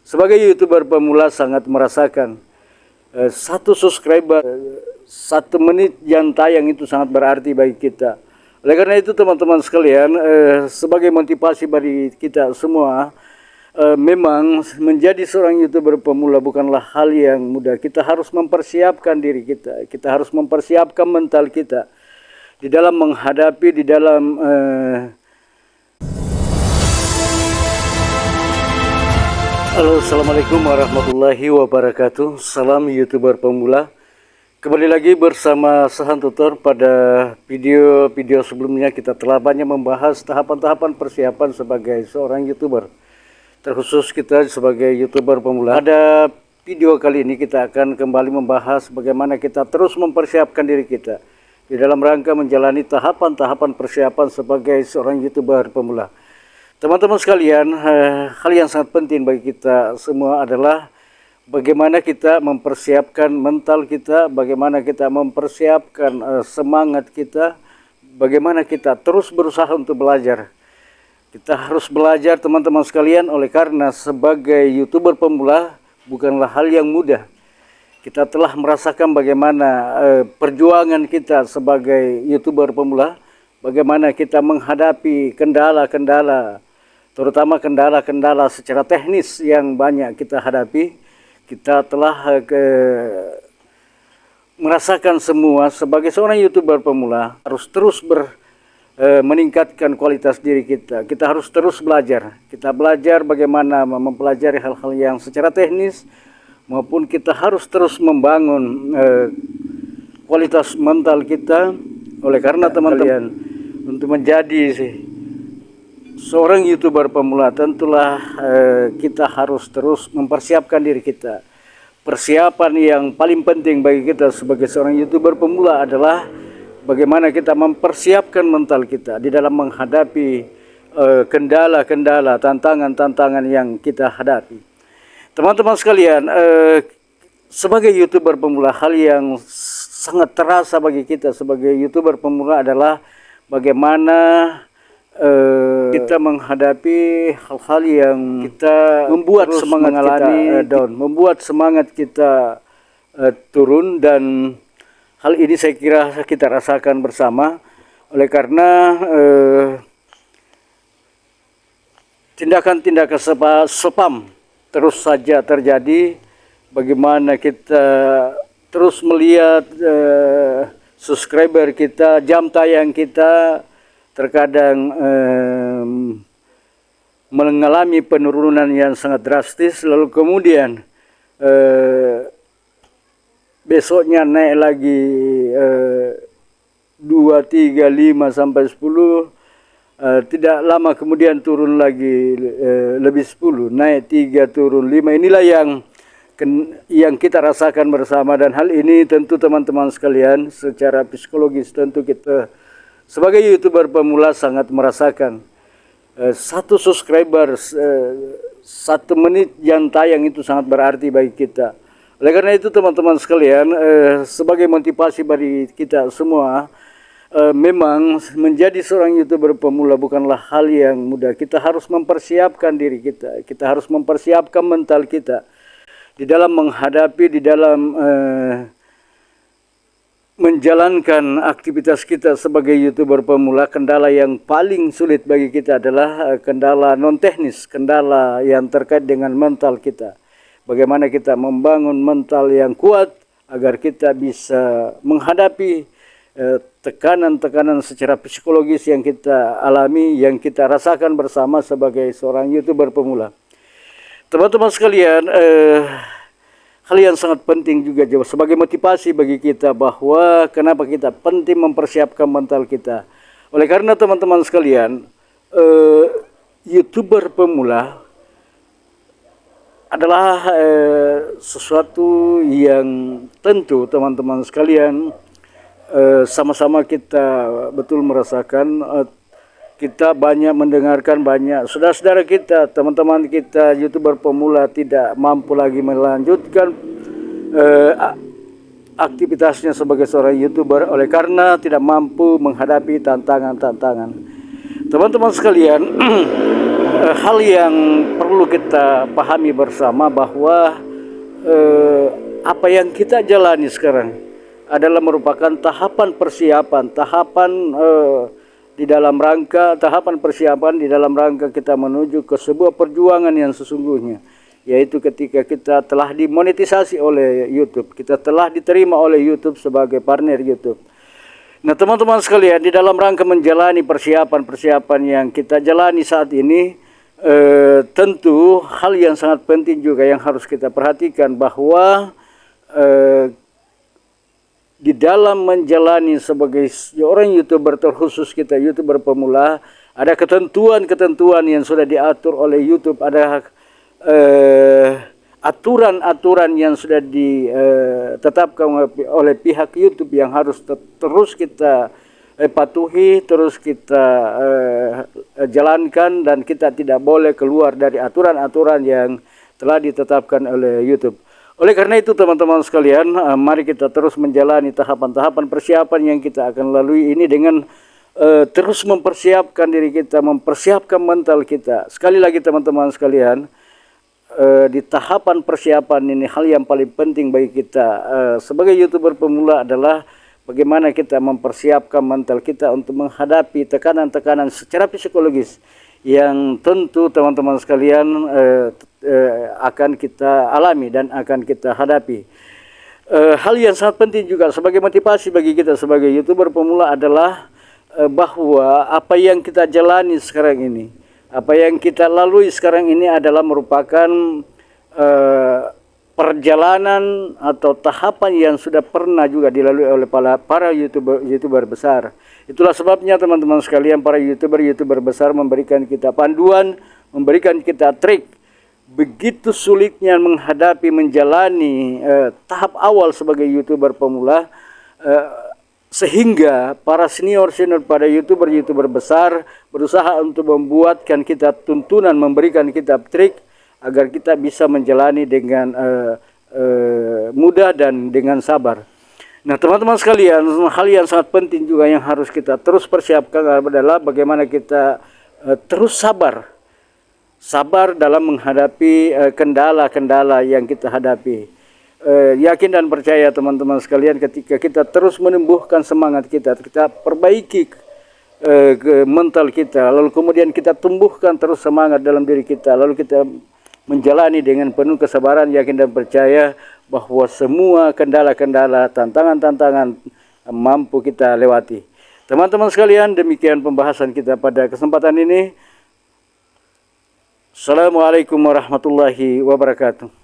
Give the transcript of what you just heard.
Sebagai YouTuber pemula sangat merasakan satu subscriber 1 menit yang tayang itu sangat berarti bagi kita. Oleh karena itu teman-teman sekalian, sebagai motivasi bagi kita semua, memang menjadi seorang YouTuber pemula bukanlah hal yang mudah. Kita harus mempersiapkan diri kita, kita harus mempersiapkan mental kita di dalam menghadapi, di dalam Halo, assalamualaikum warahmatullahi wabarakatuh. Salam YouTuber pemula. Kembali lagi bersama Sahan Tutor. Pada video-video sebelumnya kita telah banyak membahas tahapan-tahapan persiapan sebagai seorang YouTuber, terkhusus kita sebagai YouTuber pemula. Pada video kali ini kita akan kembali membahas bagaimana kita terus mempersiapkan diri kita di dalam rangka menjalani tahapan-tahapan persiapan sebagai seorang YouTuber pemula. Teman-teman sekalian, hal yang sangat penting bagi kita semua adalah bagaimana kita mempersiapkan mental kita, bagaimana kita mempersiapkan semangat kita, bagaimana kita terus berusaha untuk belajar. Kita harus belajar teman-teman sekalian, oleh karena sebagai YouTuber pemula bukanlah hal yang mudah. Kita telah merasakan bagaimana perjuangan kita sebagai YouTuber pemula, bagaimana kita menghadapi kendala-kendala, terutama kendala-kendala secara teknis yang banyak kita hadapi. Kita telah merasakan semua sebagai seorang YouTuber pemula harus terus meningkatkan kualitas diri kita. Kita harus terus belajar. Kita belajar bagaimana mempelajari hal-hal yang secara teknis, maupun kita harus terus membangun kualitas mental kita. Oleh karena teman-teman, untuk menjadi seorang YouTuber pemula tentulah kita harus terus mempersiapkan diri kita. Persiapan yang paling penting bagi kita sebagai seorang YouTuber pemula adalah bagaimana kita mempersiapkan mental kita di dalam menghadapi kendala-kendala, tantangan-tantangan yang kita hadapi. Teman-teman sekalian, sebagai YouTuber pemula, hal yang sangat terasa bagi kita sebagai YouTuber pemula adalah bagaimana kita menghadapi hal-hal yang kita membuat semangat kita down, membuat semangat kita turun, dan hal ini saya kira kita rasakan bersama. Oleh karena tindakan-tindakan spam terus saja terjadi, bagaimana kita terus melihat subscriber kita, jam tayang kita terkadang mengalami penurunan yang sangat drastis, lalu kemudian besoknya naik lagi 2, 3, 5 sampai 10, tidak lama kemudian turun lagi lebih 10, naik 3, turun 5. Inilah yang kita rasakan bersama, dan hal ini tentu teman-teman sekalian secara psikologis tentu kita sebagai YouTuber pemula sangat merasakan satu subscriber 1 menit yang tayang itu sangat berarti bagi kita. Oleh karena itu teman-teman sekalian, sebagai motivasi bagi kita semua, memang menjadi seorang YouTuber pemula bukanlah hal yang mudah. Kita harus mempersiapkan diri kita, kita harus mempersiapkan mental kita di dalam menghadapi, di dalam menjalankan aktivitas kita sebagai YouTuber pemula. Kendala yang paling sulit bagi kita adalah kendala non-teknis, kendala yang terkait dengan mental kita. Bagaimana kita membangun mental yang kuat agar kita bisa menghadapi tekanan-tekanan secara psikologis yang kita alami, yang kita rasakan bersama sebagai seorang YouTuber pemula. Teman-teman sekalian, hal yang sangat penting juga sebagai motivasi bagi kita bahwa kenapa kita penting mempersiapkan mental kita. Oleh karena teman-teman sekalian, YouTuber pemula adalah sesuatu yang tentu teman-teman sekalian sama-sama kita betul merasakan. Kita banyak mendengarkan, banyak saudara-saudara kita, teman-teman kita YouTuber pemula tidak mampu lagi melanjutkan aktivitasnya sebagai seorang YouTuber oleh karena tidak mampu menghadapi tantangan-tantangan. Teman-teman sekalian, hal yang perlu kita pahami bersama bahwa apa yang kita jalani sekarang adalah merupakan tahapan persiapan, tahapan persiapan di dalam rangka kita menuju ke sebuah perjuangan yang sesungguhnya, yaitu ketika kita telah dimonetisasi oleh YouTube, kita telah diterima oleh YouTube sebagai partner YouTube. Nah, teman-teman sekalian, di dalam rangka menjalani persiapan-persiapan yang kita jalani saat ini, tentu hal yang sangat penting juga yang harus kita perhatikan bahwa di dalam menjalani sebagai seorang YouTuber, terkhusus kita YouTuber pemula, ada ketentuan-ketentuan yang sudah diatur oleh YouTube, ada aturan-aturan yang sudah ditetapkan oleh pihak YouTube yang harus terus kita patuhi, terus kita jalankan, dan kita tidak boleh keluar dari aturan-aturan yang telah ditetapkan oleh YouTube. Oleh karena itu, teman-teman sekalian, mari kita terus menjalani tahapan-tahapan persiapan yang kita akan lalui ini dengan terus mempersiapkan diri kita, mempersiapkan mental kita. Sekali lagi teman-teman sekalian, di tahapan persiapan ini hal yang paling penting bagi kita sebagai YouTuber pemula adalah bagaimana kita mempersiapkan mental kita untuk menghadapi tekanan-tekanan secara psikologis yang tentu teman-teman sekalian akan kita alami dan akan kita hadapi. Hal yang sangat penting juga sebagai motivasi bagi kita sebagai YouTuber pemula adalah bahwa apa yang kita jalani sekarang ini, apa yang kita lalui sekarang ini adalah merupakan perjalanan atau tahapan yang sudah pernah juga dilalui oleh para YouTuber besar. Itulah sebabnya teman-teman sekalian, para YouTuber besar memberikan kita panduan, memberikan kita trik begitu sulitnya menjalani tahap awal sebagai YouTuber pemula, sehingga para senior pada YouTuber besar berusaha untuk membuatkan kita tuntunan, memberikan kita trik agar kita bisa menjalani dengan mudah dan dengan sabar. Nah, teman-teman sekalian, hal yang sangat penting juga yang harus kita terus persiapkan adalah bagaimana kita terus sabar dalam menghadapi kendala-kendala yang kita hadapi. Yakin dan percaya teman-teman sekalian, ketika kita terus menumbuhkan semangat kita perbaiki mental kita, lalu kemudian kita tumbuhkan terus semangat dalam diri kita, lalu kita menjalani dengan penuh kesabaran, yakin dan percaya bahwa semua kendala-kendala, tantangan-tantangan mampu kita lewati. Teman-teman sekalian, demikian pembahasan kita pada kesempatan ini. Assalamualaikum warahmatullahi wabarakatuh.